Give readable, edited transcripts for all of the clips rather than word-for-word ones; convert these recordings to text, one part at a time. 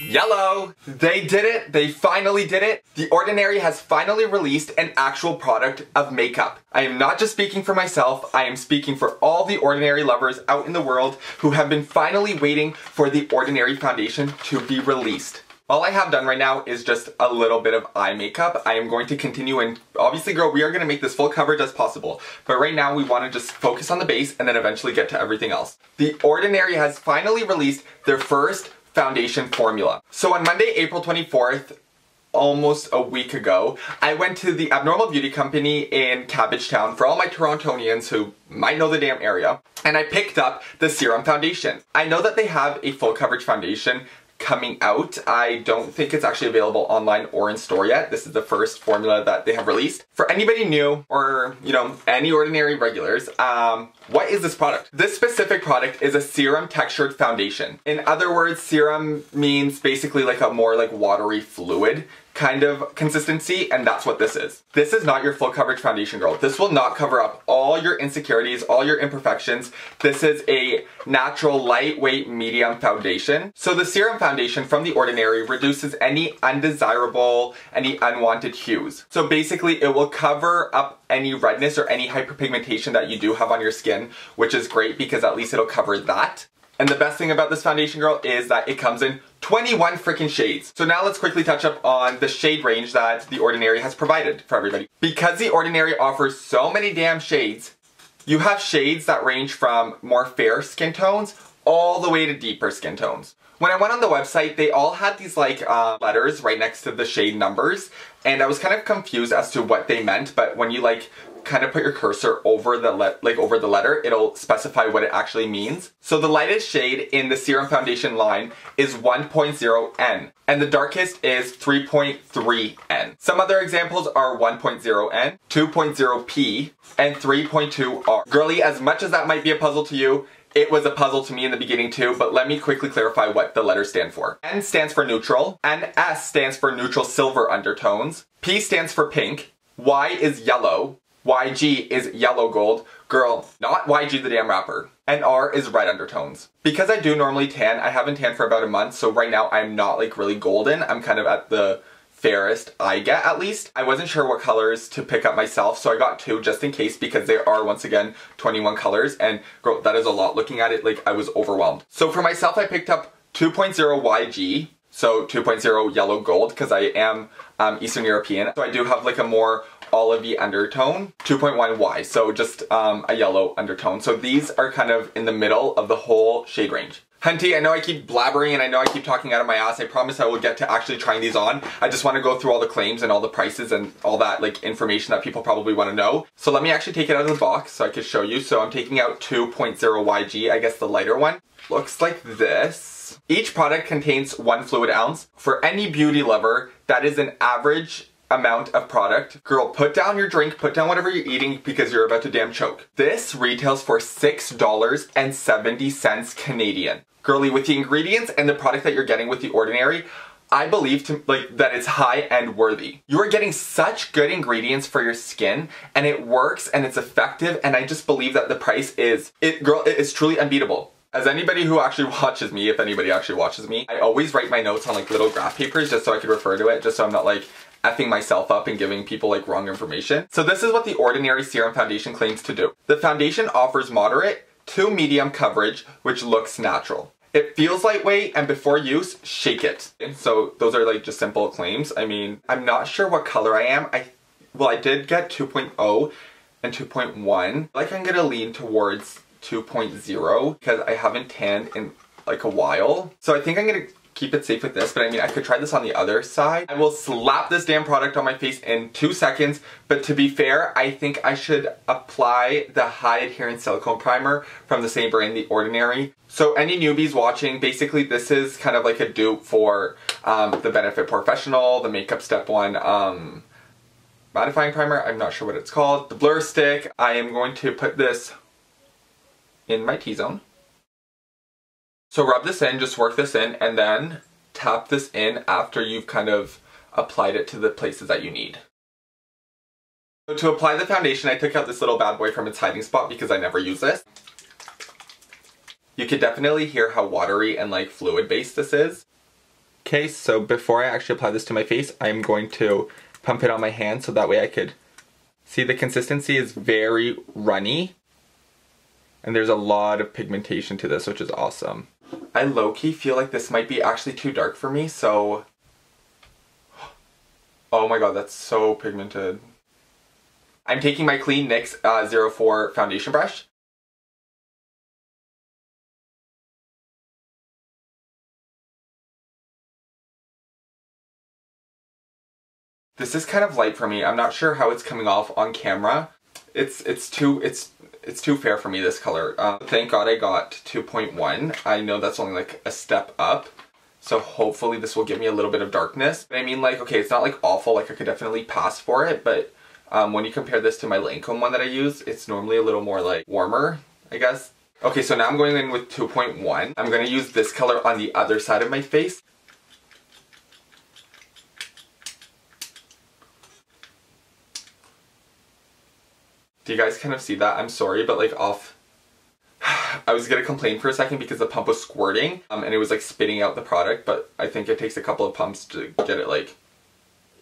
Yellow! They did it! They finally did it! The Ordinary has finally released an actual product of makeup. I am not just speaking for myself, I am speaking for all the Ordinary lovers out in the world who have been finally waiting for the Ordinary Foundation to be released. All I have done right now is just a little bit of eye makeup. I am going to continue, and obviously girl, we are going to make this full coverage as possible. But right now we want to just focus on the base and then eventually get to everything else. The Ordinary has finally released their first foundation formula. So on Monday, April 24th, almost a week ago, I went to the Abnormal Beauty Company in Cabbagetown for all my Torontonians who might know the damn area, and I picked up the Serum Foundation. I know that they have a full coverage foundation coming out. I don't think it's actually available online or in store yet. This is the first formula that they have released. For anybody new or, you know, any Ordinary regulars, what is this product? This specific product is a serum textured foundation. In other words, serum means basically like a more like watery fluid kind of consistency, and that's what this is. This is not your full coverage foundation, girl. This will not cover up all your insecurities, all your imperfections. This is a natural, lightweight, medium foundation. So the Serum Foundation from the Ordinary reduces any undesirable, any unwanted hues. So basically it will cover up any redness or any hyperpigmentation that you do have on your skin, which is great because at least it'll cover that. And the best thing about this foundation, girl, is that it comes in 21 freaking shades. So now let's quickly touch up on the shade range that the Ordinary has provided for everybody. Because the Ordinary offers so many damn shades, you have shades that range from more fair skin tones all the way to deeper skin tones. When I went on the website, they all had these like letters right next to the shade numbers, and I was kind of confused as to what they meant, but when you like kind of put your cursor over the letter, it'll specify what it actually means. So the lightest shade in the Serum Foundation line is 1.0N, and the darkest is 3.3N. Some other examples are 1.0N, 2.0P, and 3.2R. Girly, as much as that might be a puzzle to you, it was a puzzle to me in the beginning too, but let me quickly clarify what the letters stand for. N stands for neutral, S stands for neutral silver undertones, P stands for pink, Y is yellow, YG is yellow gold, girl, not YG the damn rapper, and R is red undertones. Because I do normally tan, I haven't tanned for about a month, so right now I'm not like really golden, I'm kind of at the fairest I get at least. I wasn't sure what colors to pick up myself, so I got two just in case because there are once again 21 colors, and girl, that is a lot. Looking at it, like I was overwhelmed. So for myself I picked up 2.0 YG, so 2.0 yellow gold because I am Eastern European, so I do have like a more olivey undertone, 2.1Y, so just a yellow undertone. So these are kind of in the middle of the whole shade range. Hunty, I know I keep blabbering and I know I keep talking out of my ass. I promise I will get to actually trying these on. I just want to go through all the claims and all the prices and all that like information that people probably want to know. So let me actually take it out of the box so I can show you. So I'm taking out 2.0YG, I guess the lighter one. Looks like this. Each product contains 1 fluid ounce. For any beauty lover, that is an average amount of product. Girl, put down your drink, put down whatever you're eating because you're about to damn choke. This retails for $6.70 Canadian. Girly, with the ingredients and the product that you're getting with the Ordinary, I believe that it's high-end worthy. You are getting such good ingredients for your skin, and it works and it's effective, and I just believe that the price is, girl, it is truly unbeatable. As anybody who actually watches me, if anybody actually watches me, I always write my notes on like little graph papers just so I could refer to it, just so I'm not like effing myself up and giving people like wrong information. So this is what the Ordinary Serum Foundation claims to do. The foundation offers moderate to medium coverage, which looks natural. It feels lightweight, and before use, shake it. And so those are like just simple claims. I mean, I'm not sure what color I am. Well, I did get 2.0 and 2.1. Like I'm gonna lean towards 2.0 because I haven't tanned in like a while. So I think I'm gonna keep it safe with this, but I mean, I could try this on the other side. I will slap this damn product on my face in 2 seconds, but to be fair, I think I should apply the High Adherence Silicone Primer from the same brand, The Ordinary. So any newbies watching, basically this is kind of like a dupe for the Benefit Professional, the Makeup Step 1 mattifying primer, I'm not sure what it's called, the Blur Stick. I am going to put this in my T-zone. So rub this in, just work this in, and then tap this in after you've kind of applied it to the places that you need. So to apply the foundation, I took out this little bad boy from its hiding spot because I never use this. You could definitely hear how watery and like fluid based this is. Okay, so before I actually apply this to my face, I'm going to pump it on my hand so that way I could see the consistency is very runny. And there's a lot of pigmentation to this, which is awesome. I low-key feel like this might be actually too dark for me, so... Oh my god, that's so pigmented. I'm taking my clean NYX 04 foundation brush. This is kind of light for me. I'm not sure how it's coming off on camera. It's too fair for me, this color. Thank God I got 2.1. I know that's only like a step up. So hopefully this will give me a little bit of darkness. I mean, like, okay, it's not like awful, like I could definitely pass for it, but when you compare this to my Lancome one that I use, it's normally a little more like warmer, I guess. Okay, so now I'm going in with 2.1. I'm going to use this color on the other side of my face. Do you guys kind of see that? I'm sorry, but like off... I was gonna complain for a second because the pump was squirting and it was like spitting out the product, but I think it takes a couple of pumps to get it like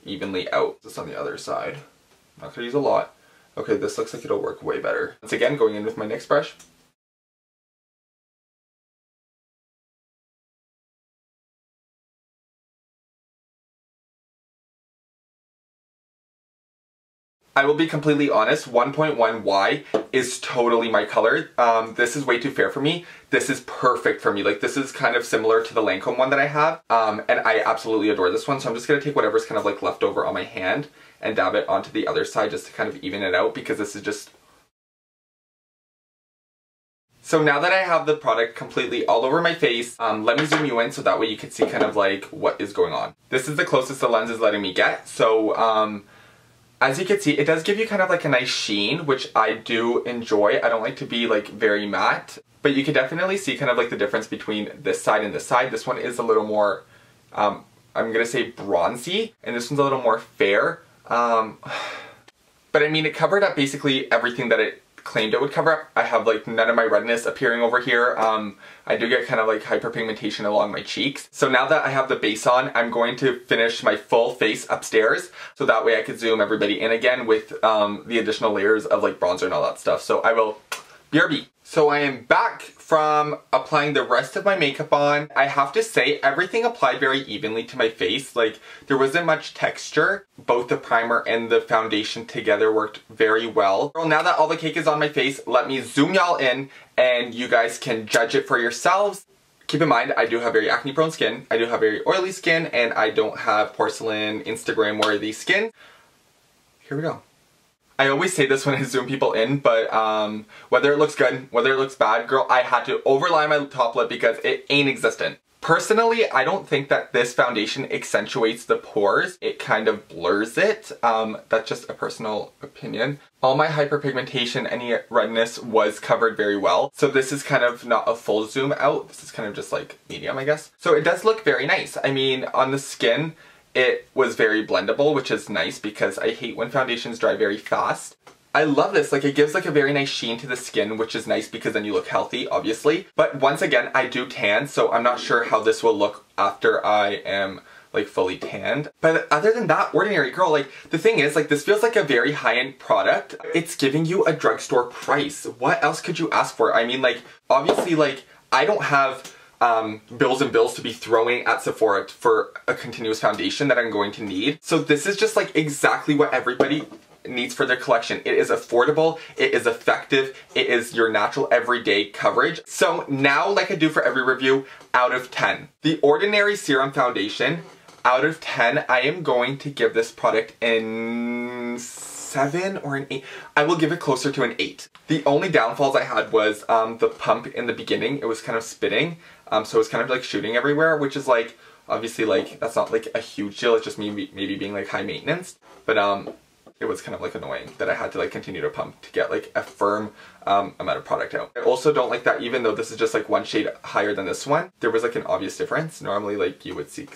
evenly out. This on the other side. I'm not gonna use a lot. Okay, this looks like it'll work way better. Once again, going in with my NYX brush. I will be completely honest, 1.1Y is totally my color. This is way too fair for me. This is perfect for me. Like, this is kind of similar to the Lancome one that I have. And I absolutely adore this one. So I'm just going to take whatever's kind of like left over on my hand and dab it onto the other side just to kind of even it out, because this is just... So now that I have the product completely all over my face, let me zoom you in so that way you can see kind of like what is going on. This is the closest the lens is letting me get. So, as you can see, it does give you kind of like a nice sheen, which I do enjoy. I don't like to be like very matte, but you can definitely see kind of like the difference between this side and this side. This one is a little more, I'm gonna say bronzy, and this one's a little more fair. But I mean, it covered up basically everything that it claimed it would cover up. I have like none of my redness appearing over here. I do get kind of like hyperpigmentation along my cheeks. So now that I have the base on, I'm going to finish my full face upstairs so that way I could zoom everybody in again with the additional layers of like bronzer and all that stuff. So I will BRB. So I am back from applying the rest of my makeup on. I have to say, everything applied very evenly to my face. Like, there wasn't much texture. Both the primer and the foundation together worked very well. Well, now that all the cake is on my face, let me zoom y'all in and you guys can judge it for yourselves. Keep in mind, I do have very acne prone skin, I do have very oily skin, and I don't have porcelain Instagram worthy skin. Here we go. I always say this when I zoom people in, but whether it looks good, whether it looks bad, girl, I had to overline my top lip because it ain't existent. Personally, I don't think that this foundation accentuates the pores. It kind of blurs it. That's just a personal opinion. All my hyperpigmentation, any redness was covered very well. So this is kind of not a full zoom out. This is kind of just like medium, I guess. So it does look very nice. I mean, on the skin, it was very blendable, which is nice because I hate when foundations dry very fast. I love this, like it gives like a very nice sheen to the skin, which is nice because then you look healthy, obviously. But once again, I do tan, so I'm not sure how this will look after I am like fully tanned. But other than that, ordinary girl, like the thing is, like this feels like a very high-end product. It's giving you a drugstore price. What else could you ask for? I mean, like obviously, like I don't have bills and bills to be throwing at Sephora for a continuous foundation that I'm going to need. So this is just like exactly what everybody needs for their collection. It is affordable, it is effective, it is your natural everyday coverage. So now, like I do for every review, out of 10. The Ordinary Serum Foundation, out of 10, I am going to give this product an 7 or an 8. I will give it closer to an 8. The only downfalls I had was the pump in the beginning. It was kind of spitting. So it was kind of like shooting everywhere, which is like, obviously like, that's not like a huge deal. It's just me maybe being like high maintenance. But it was kind of like annoying that I had to like continue to pump to get like a firm amount of product out. I also don't like that even though this is just like one shade higher than this one, there was like an obvious difference. Normally like you would see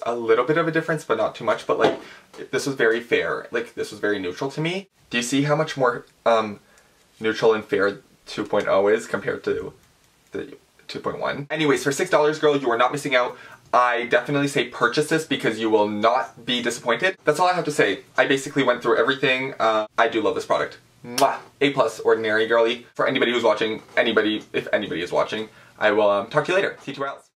a little bit of a difference, but not too much. But like this was very fair. Like this was very neutral to me. Do you see how much more neutral and fair 2.0 is compared to the 2.1. Anyways, for $6, girl, you are not missing out. I definitely say purchase this because you will not be disappointed. That's all I have to say. I basically went through everything. I do love this product. Mwah! A+, ordinary girly. For anybody who's watching, if anybody is watching, I will talk to you later. Teach you else.